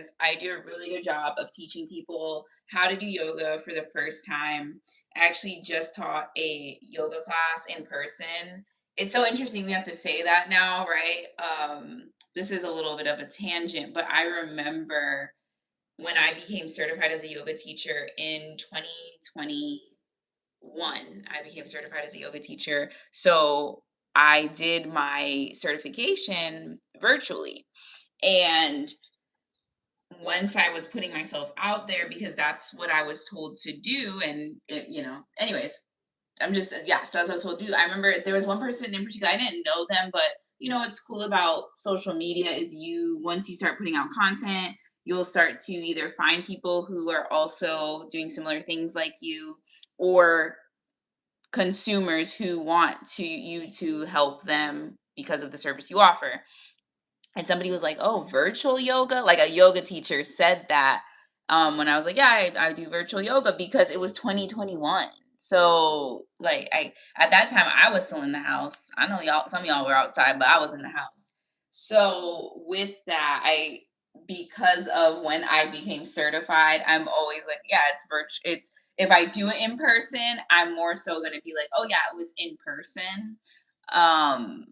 because I do a really good job of teaching people how to do yoga for the first time. I actually just taught a yoga class in person. It's so interesting we have to say that now, right? This is a little bit of a tangent, but I remember when I became certified as a yoga teacher in 2021, I became certified as a yoga teacher. So I did my certification virtually. And once I was putting myself out there because that's what I was told to do, and anyways, I'm just yeah. So that's what I was told to do. I remember there was one person in particular. I didn't know them, but what's cool about social media is you once you start putting out content, you'll start to either find people who are also doing similar things like you, or consumers who want you to help them because of the service you offer. And somebody was like, "Oh, virtual yoga?" Like a yoga teacher said that when I was like, "Yeah, I do virtual yoga," because it was 2021. So like I at that time I was still in the house. I know y'all, some of y'all were outside, but I was in the house. So with that, I because of when I became certified, I'm always like, yeah, it's virtual. It's if I do it in person, I'm more so going to be like, oh yeah, it was in person. Um,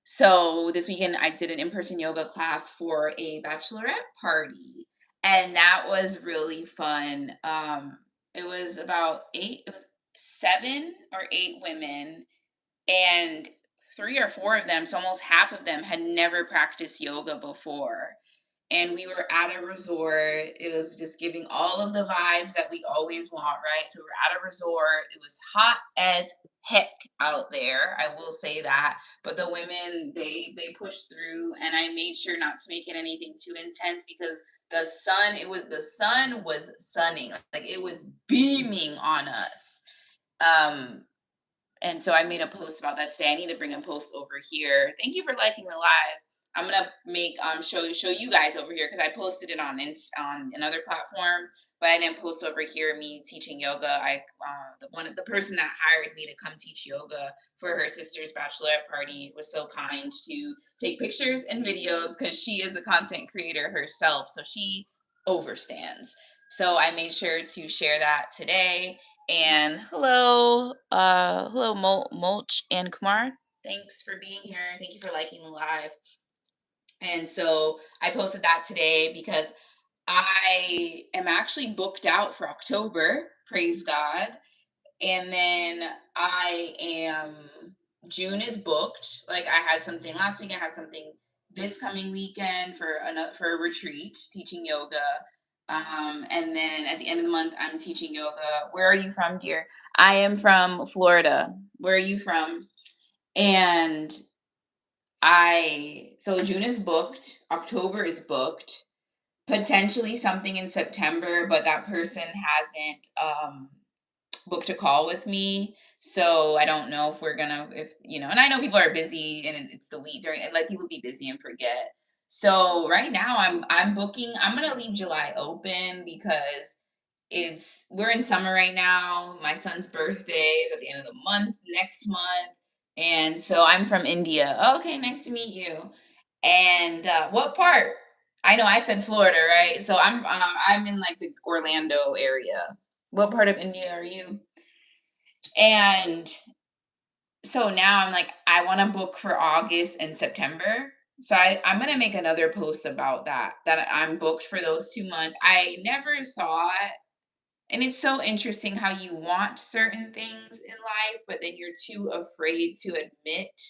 so this weekend I did an in-person yoga class for a bachelorette party, and that was really fun. It was about it was 7 or 8 women, and 3 or 4 of them, so almost half of them had never practiced yoga before. And we were at a resort. It was just giving all of the vibes that we always want, right? So we're at a resort. It was hot as heck out there. I will say that. But the women, they pushed through, and I made sure not to make it anything too intense because the sun was sunning. Like it was beaming on us. Um and so I made a post about that today. I need to bring a post over here. Thank you for liking the live. I'm gonna make show you guys over here because I posted it on on another platform, but I didn't post over here me teaching yoga. The person that hired me to come teach yoga for her sister's bachelorette party was so kind to take pictures and videos because she is a content creator herself, so she overstands. So I made sure to share that today. And hello, Mulch and Kumar. Thanks for being here. Thank you for liking the live. And so I posted that today because I am actually booked out for October. Praise God. And then I am June is booked. Like I had something last week. I have something this coming weekend for a retreat teaching yoga. And then at the end of the month, I'm teaching yoga. Where are you from, dear? I am from Florida. Where are you from? And so June is booked, October is booked, potentially something in September, but that person hasn't booked a call with me. So I don't know if we're gonna, if and I know people are busy and it's the week during, and like people be busy and forget. So right now I'm booking. I'm gonna leave July open because we're in summer right now. My son's birthday is at the end of the month next month, and so I'm from India. Okay, nice to meet you. And what part? I know I said Florida, right? So I'm in like the Orlando area. What part of India are you? And so now I'm like, I want to book for August and September. So I'm gonna make another post about that I'm booked for those 2 months. I never thought, and it's so interesting how you want certain things in life, but then you're too afraid to admit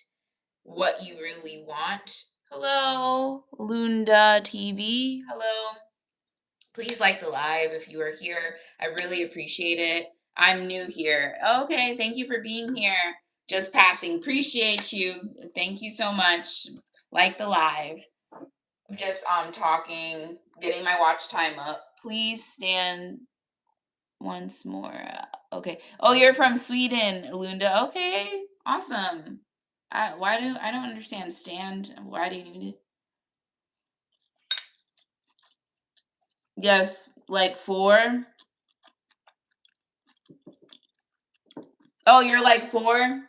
what you really want. Hello, Lunda TV. Hello. Please like the live if you are here. I really appreciate it. I'm new here. Okay, thank you for being here. Just passing. Appreciate you. Thank you so much. Like the live. Just talking, getting my watch time up. Please stand once more. Okay. Oh, you're from Sweden, Lunda. Okay. Awesome. I don't understand stand. Why do you need it? Yes, like 4. Oh, you're like 4?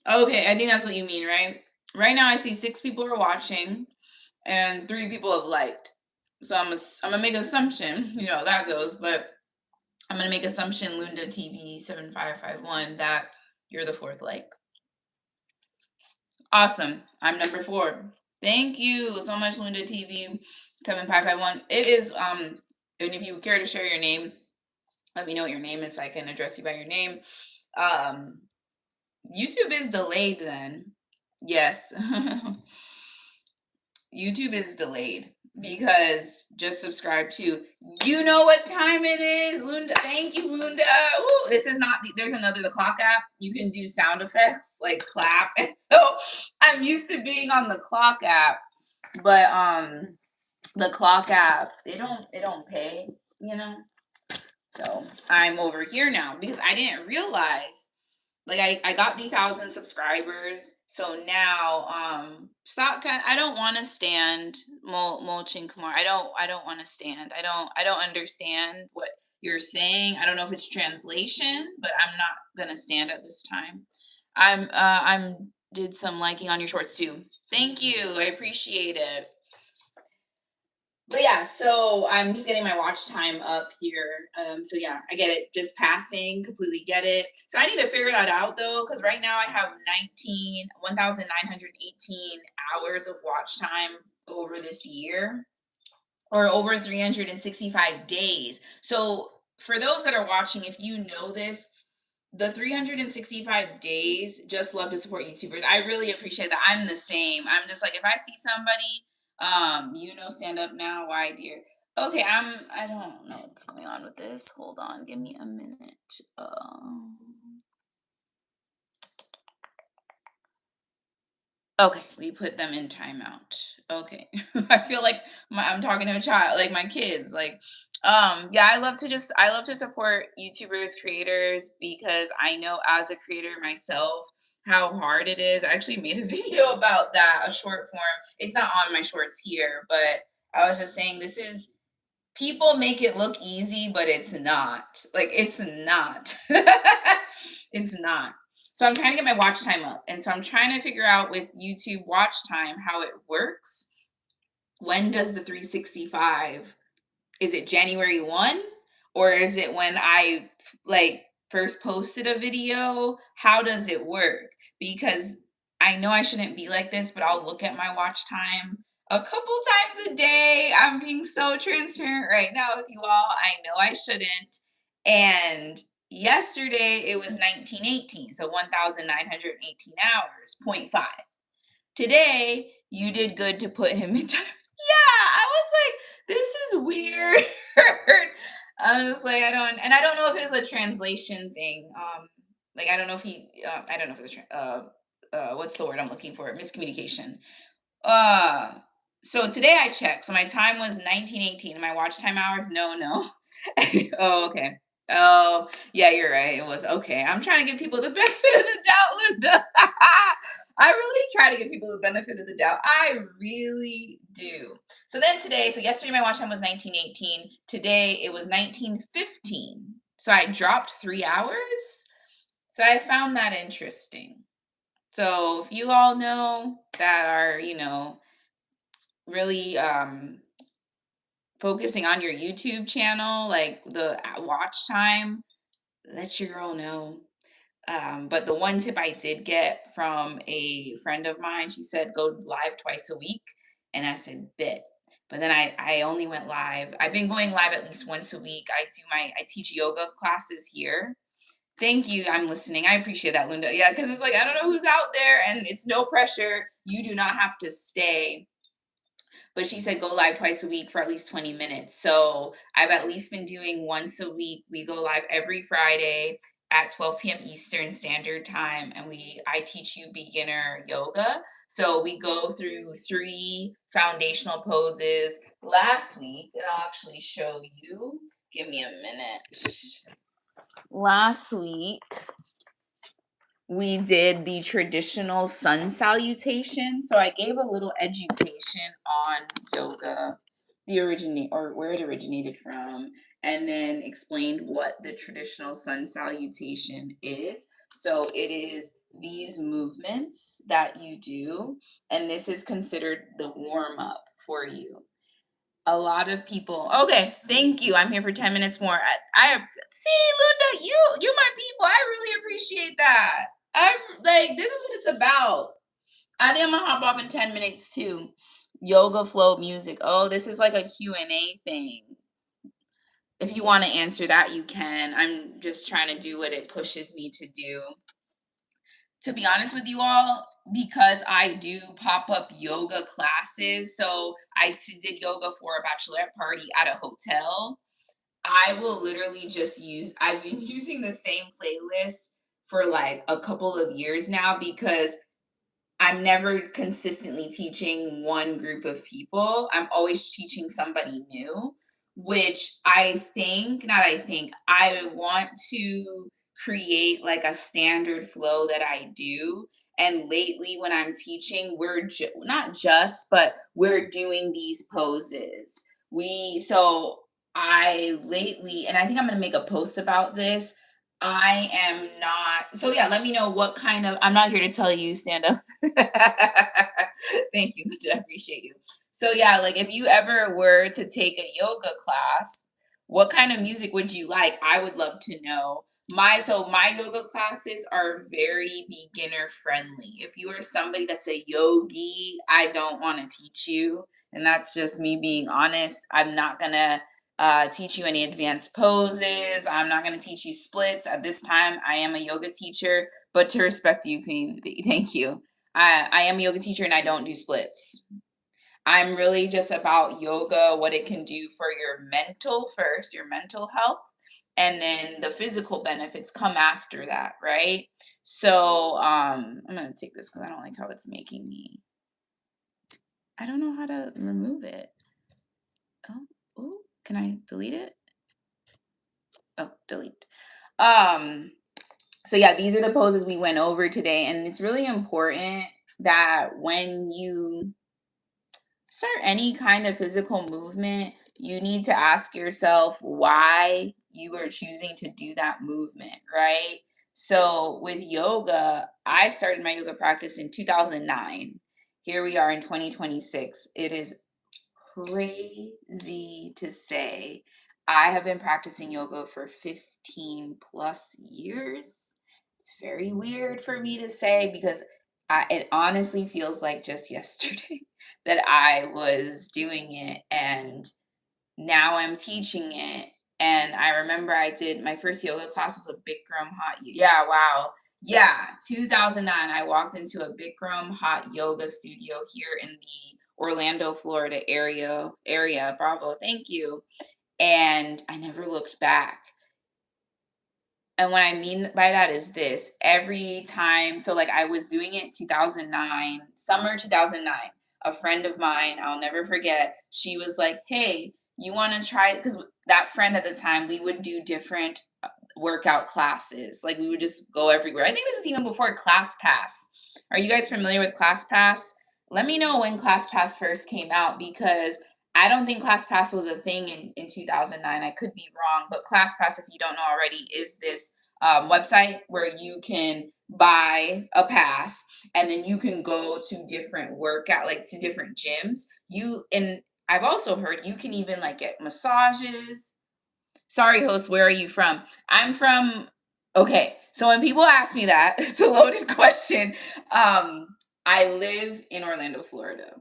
Okay, I think that's what you mean, right? Right now I see 6 people are watching and 3 people have liked. So I'm gonna make an assumption, you know, that goes, but I'm gonna make assumption Lunda TV 7551 that you're the fourth like. Awesome. I'm number 4. Thank you so much, Lunda TV 7551. It is and if you care to share your name, let me know what your name is so I can address you by your name. Um YouTube is delayed then. Yes. YouTube is delayed because just subscribe to, you know what time it is, Lunda. Thank you, Lunda. Ooh, this is not, there's another, the clock app. You can do sound effects like clap. And so I'm used to being on the clock app, but the clock app, it don't pay, you know? So I'm over here now because I didn't realize, like I got the 1,000 subscribers, so now stop kind, I don't want to stand mulching Kumar. I don't want to stand. I don't understand what you're saying. I don't know if it's translation, but I'm not gonna stand at this time. I'm did some liking on your shorts too. Thank you. I appreciate it. But yeah, so I'm just getting my watch time up here. So yeah, I get it. Just passing, completely get it. So I need to figure that out though, because right now I have 1,918 hours of watch time over this year, or over 365 days. So for those that are watching, if you know this, the 365 days, just love to support YouTubers. I really appreciate that. I'm the same. I'm just like, if I see somebody, stand up now, why dear? Okay, I don't know what's going on with this. Hold on, give me a minute. Okay, we put them in timeout. Okay. I feel like I'm talking to a child, like my kids. Like, yeah, I love to support YouTubers, creators, because I know as a creator myself how hard it is. I actually made a video about that, a short form. It's not on my shorts here, but I was just saying this is, people make it look easy, but it's not. Like, it's not. It's not. So I'm trying to get my watch time up. And so I'm trying to figure out with YouTube watch time how it works. When does the 365, is it January 1, or is it when I like first posted a video? How does it work? Because I know I shouldn't be like this, but I'll look at my watch time a couple times a day. I'm being so transparent right now with you all. I know I shouldn't. And yesterday it was 1918, so 1,918 hours, point 0.5. Today, you did good to put him in time. Yeah, I was like, this is weird. I was like, I don't know if it was a translation thing. Like I don't know if he, I don't know if it's what's the word I'm looking for? Miscommunication. Uh, so today I checked. So my time was 1918. My watch time hours, no. Oh, okay. Oh, yeah, you're right. It was okay. I'm trying to give people the benefit of the doubt, Linda. I really try to give people the benefit of the doubt. I really do. So then today, so yesterday my watch time was 1918. Today it was 1915. So I dropped 3 hours. So I found that interesting. So if you all know that are, really focusing on your YouTube channel, like the watch time, let your girl know. But the one tip I did get from a friend of mine, she said go live twice a week. And I said, bet. But then I only went live. I've been going live at least once a week. I teach yoga classes here. Thank you. I'm listening. I appreciate that, Linda. Yeah, because it's like, I don't know who's out there and it's no pressure. You do not have to stay. But she said go live twice a week for at least 20 minutes. So I've at least been doing once a week. We go live every Friday at 12 p.m. Eastern Standard Time, and I teach you beginner yoga. So we go through 3 foundational poses. Last week, and I'll actually show you. Give me a minute. Last week, we did the traditional sun salutation. So I gave a little education on yoga, the originate or where it originated from, and then explained what the traditional sun salutation is. So it is these movements that you do, and this is considered the warm up for you. A lot of people. Okay, thank you. I'm here for 10 minutes more. I see, Linda, you my people. I really appreciate that. I like this is what it's about. I think I'm gonna hop off in 10 minutes too. Yoga flow music. Oh, this is like a Q&A thing. If you want to answer that, you can. I'm just trying to do what it pushes me to do. To be honest with you all, because I do pop-up yoga classes, so did yoga for a bachelorette party at a hotel. I will literally just I've been using the same playlist for like a couple of years now because I'm never consistently teaching one group of people. I'm always teaching somebody new, which I want to create like a standard flow that I do. And lately, when I'm teaching, not just, but we're doing these poses. So I lately, and I think I'm going to make a post about this. I am not. So yeah, let me know what kind of. I'm not here to tell you stand up. Thank you. I appreciate you. So yeah, like if you ever were to take a yoga class, what kind of music would you like? I would love to know. My yoga classes are very beginner friendly. If you are somebody that's a yogi, I don't want to teach you. And that's just me being honest. I'm not gonna teach you any advanced poses. I'm not going to teach you splits. At this time, I am a yoga teacher, but to respect you, Queen, thank you. I am a yoga teacher and I don't do splits. I'm really just about yoga, what it can do for your mental first, your mental health, and then the physical benefits come after that, right? So I'm going to take this because I don't like how it's making me. I don't know how to remove it. Oh, ooh, can I delete it? Oh, delete. So yeah, these are the poses we went over today, and it's really important that when you start any kind of physical movement, you need to ask yourself why you are choosing to do that movement, right? So with yoga, I started my yoga practice in 2009. Here we are in 2026. It is crazy to say I have been practicing yoga for 15 plus years. It's very weird for me to say because it honestly feels like just yesterday that I was doing it, and now I'm teaching it. And I remember I did my first yoga class was a Bikram hot. Yeah, wow. Yeah, 2009. I walked into a Bikram hot yoga studio here in the Orlando, Florida area. Bravo. Thank you. And I never looked back. And what I mean by that is this every time, so like I was doing it 2009, summer 2009. A friend of mine, I'll never forget, she was like, hey, you want to try? Because that friend at the time, we would do different workout classes. Like we would just go everywhere. I think this is even before ClassPass. Are you guys familiar with ClassPass? Let me know when ClassPass first came out because I don't think ClassPass was a thing in 2009. I could be wrong, but ClassPass, if you don't know already, is this website where you can buy a pass and then you can go to different workout, like to different gyms. And I've also heard you can even like get massages. Sorry, host, where are you from? I'm from, okay. So when people ask me that, it's a loaded question. I live in Orlando, Florida,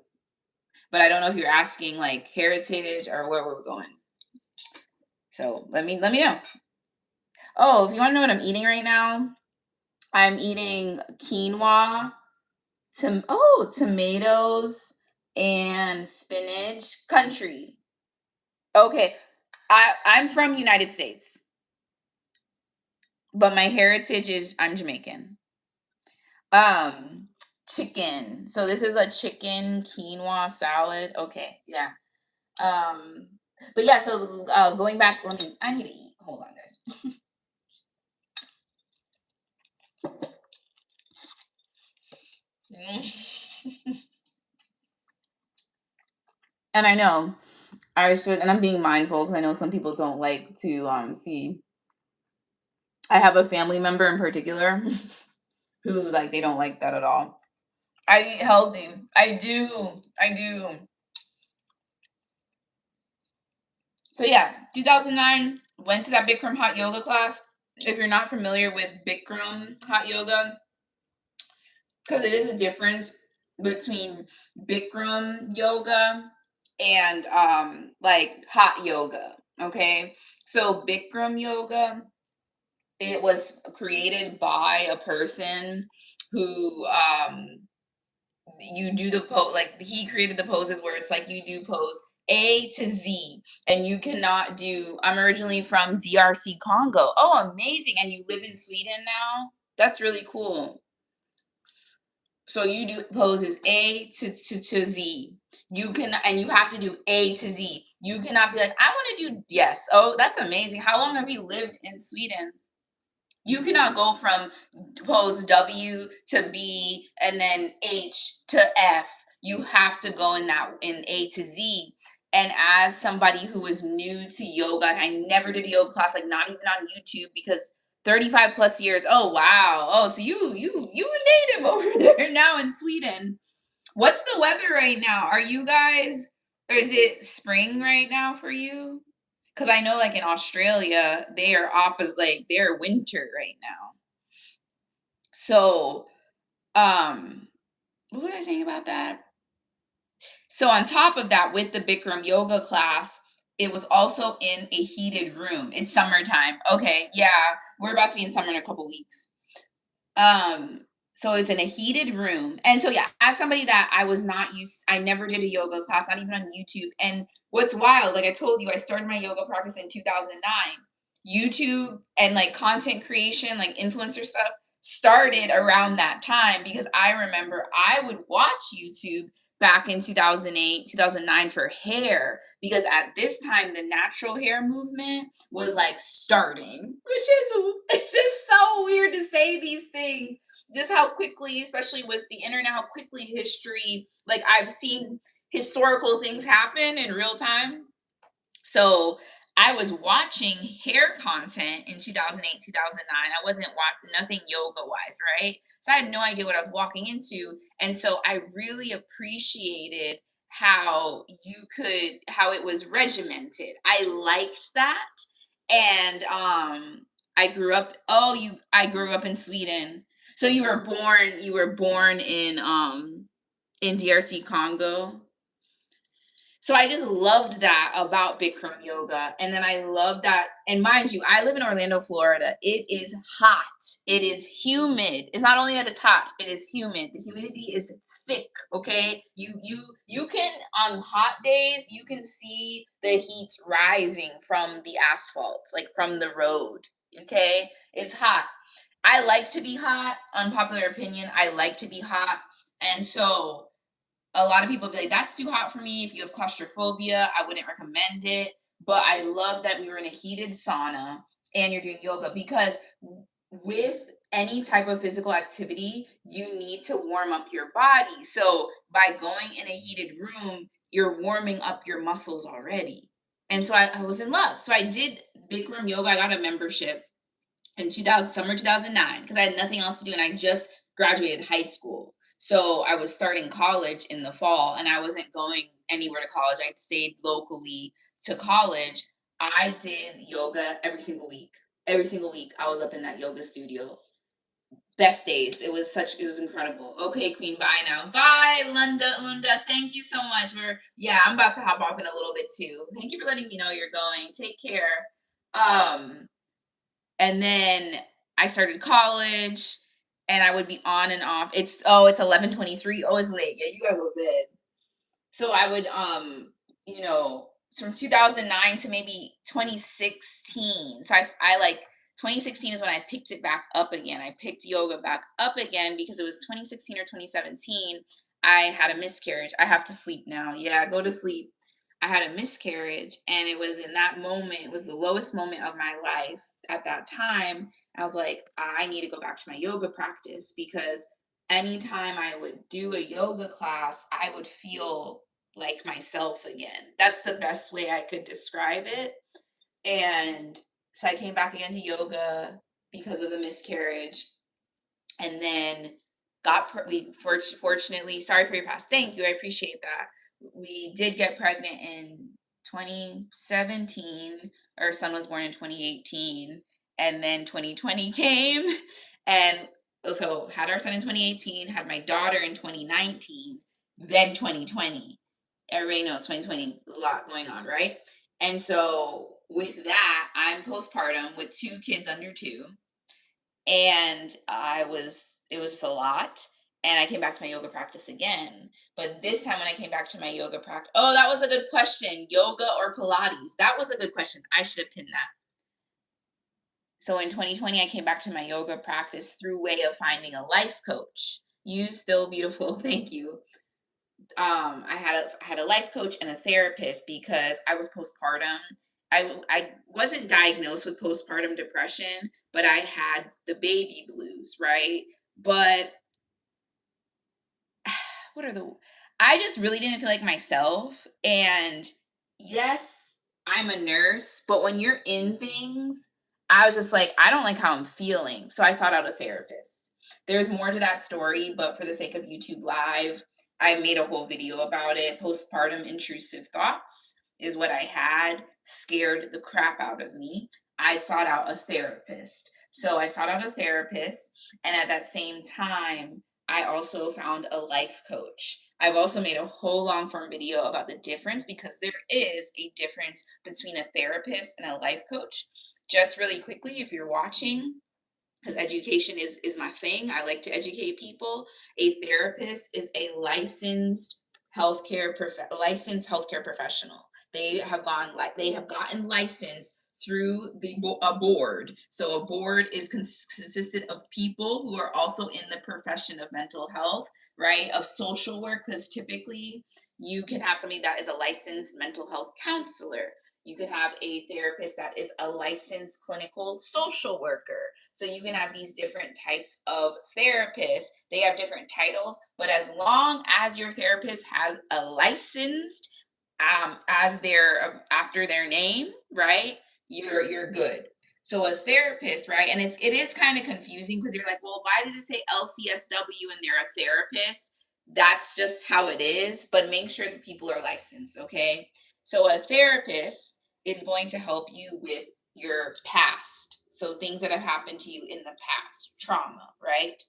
but I don't know if you're asking like heritage or where we're going. So let me know. Oh, if you want to know what I'm eating right now, I'm eating quinoa, tomatoes, and spinach. Country. Okay, I'm from United States, but my heritage is I'm Jamaican. Chicken. So this is a chicken quinoa salad. Okay, yeah. Um, but yeah. So going back, I need to eat. Hold on, guys. And I know I should, and I'm being mindful because I know some people don't like to see. I have a family member in particular who like they don't like that at all. I eat healthy. I do. So yeah, 2009, went to that Bikram hot yoga class. If you're not familiar with Bikram hot yoga, because it is a difference between Bikram yoga and like hot yoga. Okay, so Bikram yoga, it was created by a person who you do the pose, like he created the poses where it's like you do pose A to Z, and you cannot do. I'm originally from DRC Congo. Oh, amazing! And you live in Sweden now. That's really cool. So you do poses A to Z. You can, and you have to do A to Z. You cannot be like, I want to do yes. Oh, that's amazing. How long have you lived in Sweden? You cannot go from pose W to B and then H to F. You have to go in that in A to Z. And as somebody who is new to yoga, I never did a yoga class, like not even on YouTube, because 35 plus years. Oh wow. Oh, so you a native over there now in Sweden. What's the weather right now? Are you guys, or is it spring right now for you? Because I know, like in Australia, they are opposite, like they're winter right now. So, what was I saying about that? So, on top of that, with the Bikram yoga class, it was also in a heated room. It's summertime. Okay, yeah, we're about to be in summer in a couple weeks. Um, so it's in a heated room. And so yeah, as somebody that I was not used, I never did a yoga class, not even on YouTube. And what's wild, like I told you, I started my yoga practice in 2009. YouTube and like content creation, like influencer stuff started around that time, because I remember I would watch YouTube back in 2008, 2009 for hair, because at this time the natural hair movement was like starting, which is, it's just so weird to say these things. Just how quickly, especially with the internet, how quickly history, like I've seen historical things happen in real time. So I was watching hair content in 2008, 2009. I wasn't watching nothing yoga wise, right? So I had no idea what I was walking into. And so I really appreciated how it was regimented. I liked that. And I grew up in Sweden. So you were born in DRC Congo. So I just loved that about Bikram yoga. And then I love that. And mind you, I live in Orlando, Florida. It is hot. It is humid. It's not only that it's hot, it is humid. The humidity is thick. Okay. You can, on hot days, you can see the heat rising from the asphalt, like from the road. Okay. It's hot. I like to be hot. Unpopular opinion. I like to be hot. And so a lot of people be like, that's too hot for me. If you have claustrophobia, I wouldn't recommend it. But I love that we were in a heated sauna and you're doing yoga, because with any type of physical activity, you need to warm up your body. So by going in a heated room, you're warming up your muscles already. And so I was in love. So I did Bikram yoga. I got a membership in 2000, summer 2009, because I had nothing else to do and I just graduated high school. So I was starting college in the fall and I wasn't going anywhere to college. I stayed locally to college. I did yoga every single week. Every single week I was up in that yoga studio. Best days. It was incredible. Okay, Queen, bye now. Bye, Lunda. Thank you so much. Yeah, I'm about to hop off in a little bit too. Thank you for letting me know you're going. Take care. Um, and then I started college and I would be on and off. It's 11:23. Oh, it's late. Yeah, you gotta go to bed. So I would from 2009 to maybe 2016. So I like 2016 is when I picked it back up again. I picked yoga back up again because it was 2016 or 2017. I had a miscarriage. I have to sleep now. Yeah, go to sleep. I had a miscarriage, and it was in that moment, it was the lowest moment of my life at that time. I was like, I need to go back to my yoga practice, because anytime I would do a yoga class, I would feel like myself again. That's the best way I could describe it. And so I came back again to yoga because of the miscarriage, and then fortunately, sorry for your past. Thank you, I appreciate that. We did get pregnant in 2017. Our son was born in 2018, and then 2020 came, and so had our son in 2018, had my daughter in 2019, then 2020. Everybody knows 2020 is a lot going on, right? And so with that, I'm postpartum with two kids under two, and it was just a lot. And I came back to my yoga practice again. But this time when I came back to my yoga practice, oh, that was a good question. Yoga or Pilates? That was a good question. I should have pinned that. So in 2020, I came back to my yoga practice through way of finding a life coach. You still beautiful. Thank you. I had a life coach and a therapist because I was postpartum. I wasn't diagnosed with postpartum depression, but I had the baby blues, right? But what are the I just really didn't feel like myself. And yes, I'm a nurse, but when you're in things, I was just like, I don't like how I'm feeling. So I sought out a therapist. There's more to that story, but for the sake of YouTube Live, I made a whole video about it. Postpartum intrusive thoughts is what I had, scared the crap out of me. I sought out a therapist. So I sought out a therapist, and at that same time, I also found a life coach. I've also made a whole long form video about the difference because there is a difference between a therapist and a life coach. Just really quickly, if you're watching, because education is my thing. I like to educate people. A therapist is a licensed healthcare professional. They have gotten licensed through a board. So a board is consisted of people who are also in the profession of mental health, right? Of social work, because typically you can have somebody that is a licensed mental health counselor. You could have a therapist that is a licensed clinical social worker. So you can have these different types of therapists. They have different titles, but as long as your therapist has a licensed as their after their name, right? You're good. So a therapist, right? And it is kind of confusing because you're like, well, why does it say LCSW and they're a therapist? That's just how it is. But make sure that people are licensed, okay? So a therapist is going to help you with your past. So things that have happened to you in the past, trauma, right?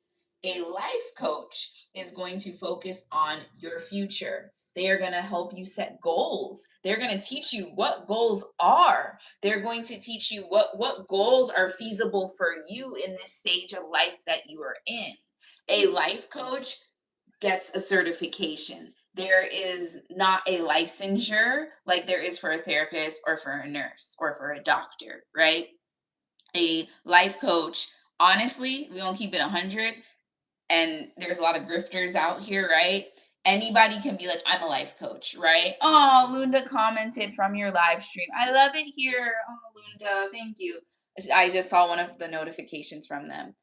A life coach is going to focus on your future. They are going to help you set goals. They're going to teach you what goals are. They're going to teach you what goals are feasible for you in this stage of life that you are in. A life coach gets a certification. There is not a licensure like there is for a therapist or for a nurse or for a doctor, right? A life coach, honestly, we don't keep it 100, and there's a lot of grifters out here, right? Anybody can be like, I'm a life coach, right? Oh, Lunda commented from your live stream. I love it here. Oh, Lunda, thank you. I just saw one of the notifications from them.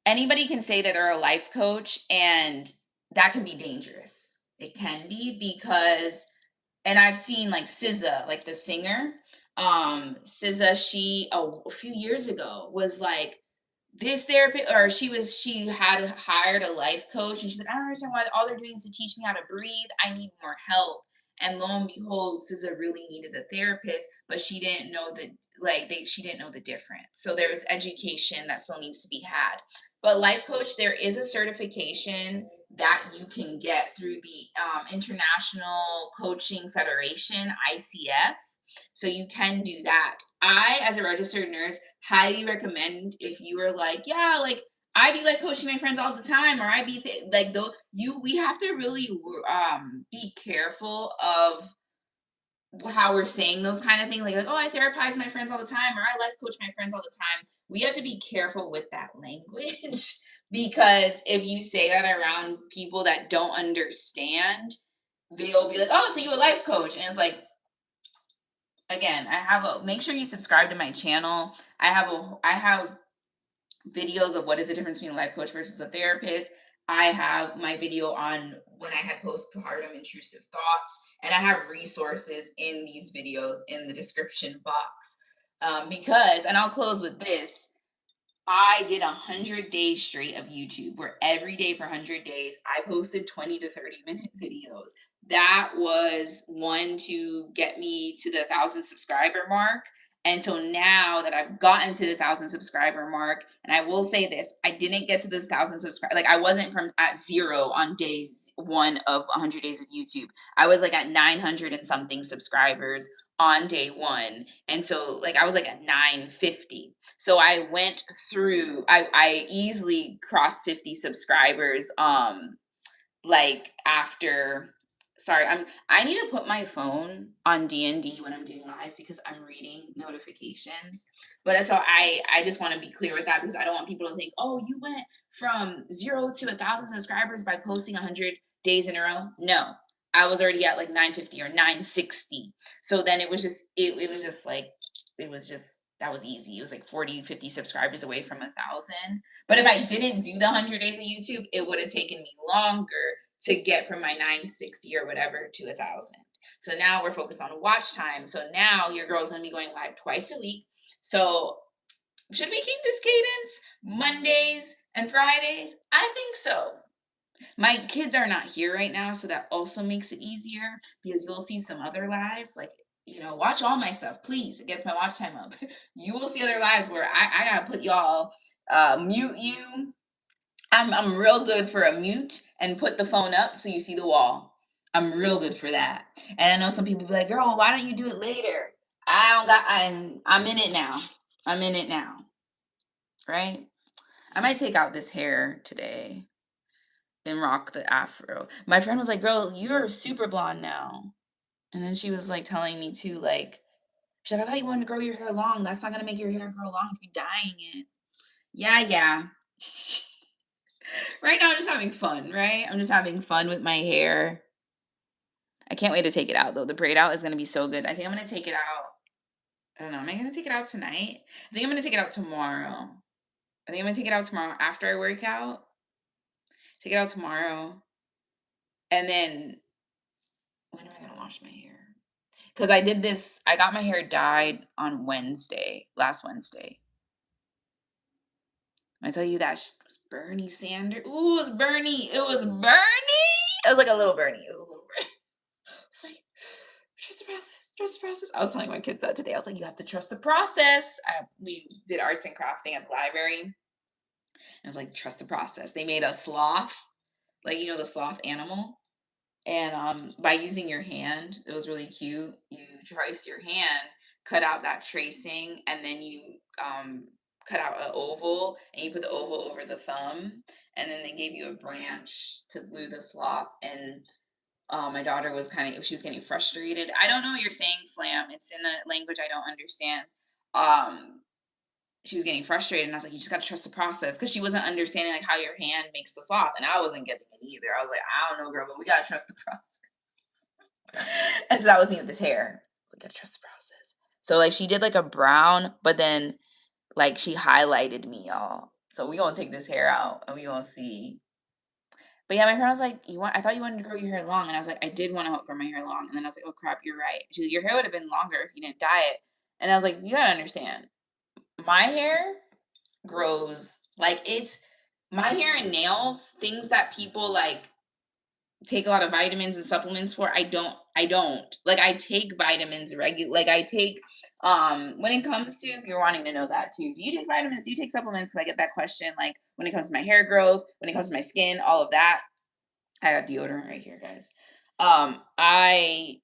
Anybody can say that they're a life coach, and that can be dangerous. It can be because, and I've seen like SZA, like the singer, SZA, she a few years ago was like, this therapy, or she had hired a life coach, and she said, I don't understand why all they're doing is to teach me how to breathe. I need more help. And lo and behold, SZA really needed a therapist, but she didn't know she didn't know the difference. So there was education that still needs to be had. But life coach, there is a certification that you can get through the International Coaching Federation, ICF. So you can do that. I, as a registered nurse, highly recommend if you are like, yeah, like I be like coaching my friends all the time, or I be like though we have to really be careful of how we're saying those kind of things, like, oh, I therapize my friends all the time, or I life coach my friends all the time. We have to be careful with that language because if you say that around people that don't understand, they'll be like, oh, so you a life coach, and it's like, again, make sure you subscribe to my channel. I have videos of what is the difference between a life coach versus a therapist. I have my video on when I had postpartum intrusive thoughts, and I have resources in these videos in the description box. Because, and I'll close with this, I did 100 days straight of YouTube where every day for 100 days I posted 20 to 30 minute videos. that was one to get me to the 1,000 subscriber mark. And so now that I've gotten to the 1,000 subscriber mark, and I will say this, I didn't get to this 1,000 subscriber. Like I wasn't from at 0 on day 1 of 100 days of YouTube. I was like at 900 and something subscribers on day 1. And so like I was like at 950. So I went through, I easily crossed 50 subscribers like after, sorry, I need to put my phone on D&D when I'm doing lives because I'm reading notifications. But so I just want to be clear with that because I don't want people to think, oh, you went from 0 to 1,000 subscribers by posting 100 days in a row. No, I was already at like 950 or 960. So then it was just it was just like it was just that was easy. It was like 40, 50 subscribers away from 1,000. But if I didn't do the 100 days of YouTube, it would have taken me longer to get from my 960 or whatever to 1,000. So now we're focused on watch time. So now your girl's gonna be going live twice a week. So should we keep this cadence Mondays and Fridays? I think so. My kids are not here right now, so that also makes it easier because you'll see some other lives like, watch all my stuff, please. It gets my watch time up. You will see other lives where I gotta put y'all, mute you. I'm real good for a mute and put the phone up so you see the wall. I'm real good for that. And I know some people be like, girl, why don't you do it later? I'm in it now. I'm in it now. Right? I might take out this hair today and rock the afro. My friend was like, girl, you're super blonde now. And then she was like telling me too, like, she's like, I thought you wanted to grow your hair long. That's not gonna make your hair grow long if you're dyeing it. Yeah, yeah. Right now I'm just having fun, right? I'm just having fun with my hair. I can't wait to take it out though. The braid out is gonna be so good. I think I'm gonna take it out. I don't know. Am I gonna take it out tonight? I think I'm gonna take it out tomorrow. I think I'm gonna take it out tomorrow after I work out. Take it out tomorrow. And then when am I gonna wash my hair? Because I got my hair dyed on Wednesday, last Wednesday. I tell you that was Bernie Sanders. Ooh, it was Bernie. It was Bernie. It was like a little Bernie. It was a little Bernie. It's like, trust the process. Trust the process. I was telling my kids that today. I was like, you have to trust the process. We did arts and crafting at the library. And I was like, trust the process. They made a sloth, like, the sloth animal. And by using your hand, it was really cute. You trace your hand, cut out that tracing, and then you cut out an oval, and you put the oval over the thumb. And then they gave you a branch to glue the sloth. And my daughter was she was getting frustrated. I don't know what you're saying, Slam. It's in a language I don't understand. Um, she was getting frustrated, and I was like, you just got to trust the process because she wasn't understanding like how your hand makes the sloth, and I wasn't getting it either. I was like, I don't know, girl, but we got to trust the process. And so that was me with this hair. I was like, gotta trust the process. So like she did like a brown, but then like she highlighted me, y'all. So we gonna take this hair out and we gonna see. But yeah, my friend was like, I thought you wanted to grow your hair long. And I was like, I did want to grow my hair long. And then I was like, oh crap, you're right. She's like, your hair would have been longer if you didn't dye it. And I was like, you gotta understand, my hair grows like my hair and nails, things that people like take a lot of vitamins and supplements for. I don't like, I take vitamins regular, like I take when it comes to, if you're wanting to know that too, do you take vitamins, do you take supplements? Because I get that question, like when it comes to my hair growth, when it comes to my skin, all of that. I got deodorant right here, guys. I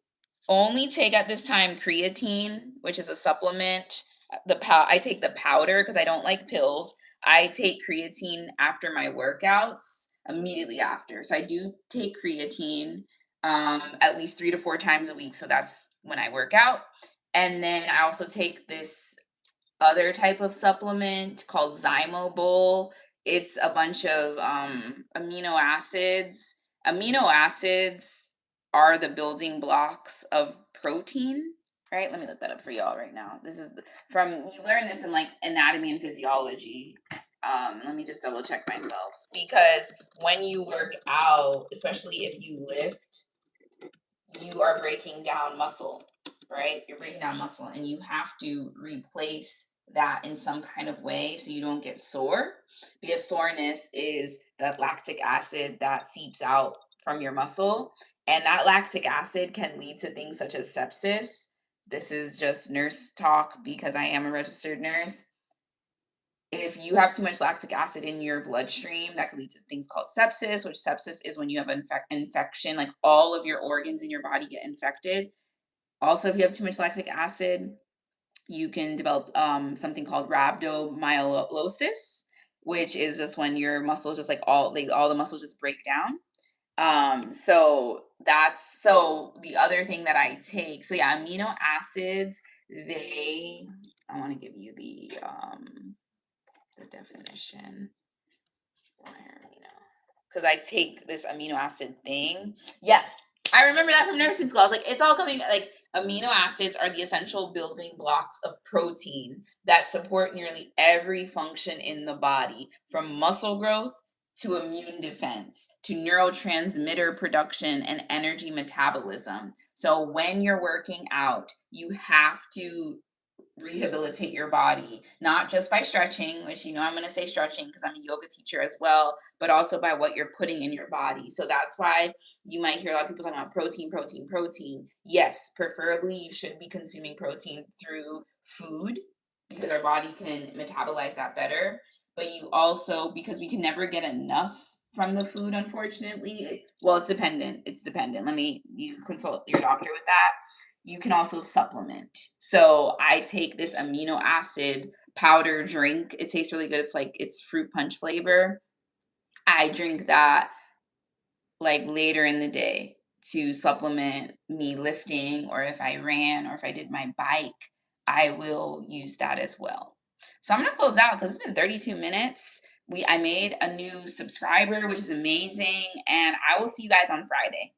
only take at this time creatine, which is a supplement. I take the powder because I don't like pills. I take creatine after my workouts, immediately after. So I do take creatine at least 3 to 4 times a week. So that's when I work out. And then I also take this other type of supplement called Zymobol. It's a bunch of amino acids. Amino acids are the building blocks of protein, right? Let me look that up for y'all right now. This is from, you learn this in like anatomy and physiology. Let me just double check myself, because when you work out, especially if you lift, you are breaking down muscle, right? You're breaking down muscle, and you have to replace that in some kind of way so you don't get sore, because soreness is that lactic acid that seeps out from your muscle. And that lactic acid can lead to things such as sepsis. This is just nurse talk because I am a registered nurse. If you have too much lactic acid in your bloodstream, that could lead to things called sepsis, which sepsis is when you have infection, like all of your organs in your body get infected. Also, if you have too much lactic acid, you can develop something called rhabdomyolysis, which is just when your muscles just like all the muscles just break down. So that's so the other thing that I take. So yeah, amino acids, they I want to give you the definition. Why are amino? Because I take this amino acid thing. Yeah, I remember that from nursing school. I was like, it's all coming like amino acids are the essential building blocks of protein that support nearly every function in the body, from muscle growth to immune defense to neurotransmitter production and energy metabolism. So when you're working out, you have to rehabilitate your body, not just by stretching, which I'm going to say stretching because I'm a yoga teacher as well, but also by what you're putting in your body. So that's why you might hear a lot of people talking about protein, protein, protein. Yes, preferably you should be consuming protein through food because our body can metabolize that better. But you also, because we can never get enough from the food, unfortunately. Well, it's dependent. It's dependent. You consult your doctor with that. You can also supplement. So I take this amino acid powder drink. It tastes really good. It's fruit punch flavor. I drink that like later in the day to supplement me lifting, or if I ran or if I did my bike, I will use that as well. So I'm gonna close out because it's been 32 minutes. I made a new subscriber, which is amazing, and I will see you guys on Friday.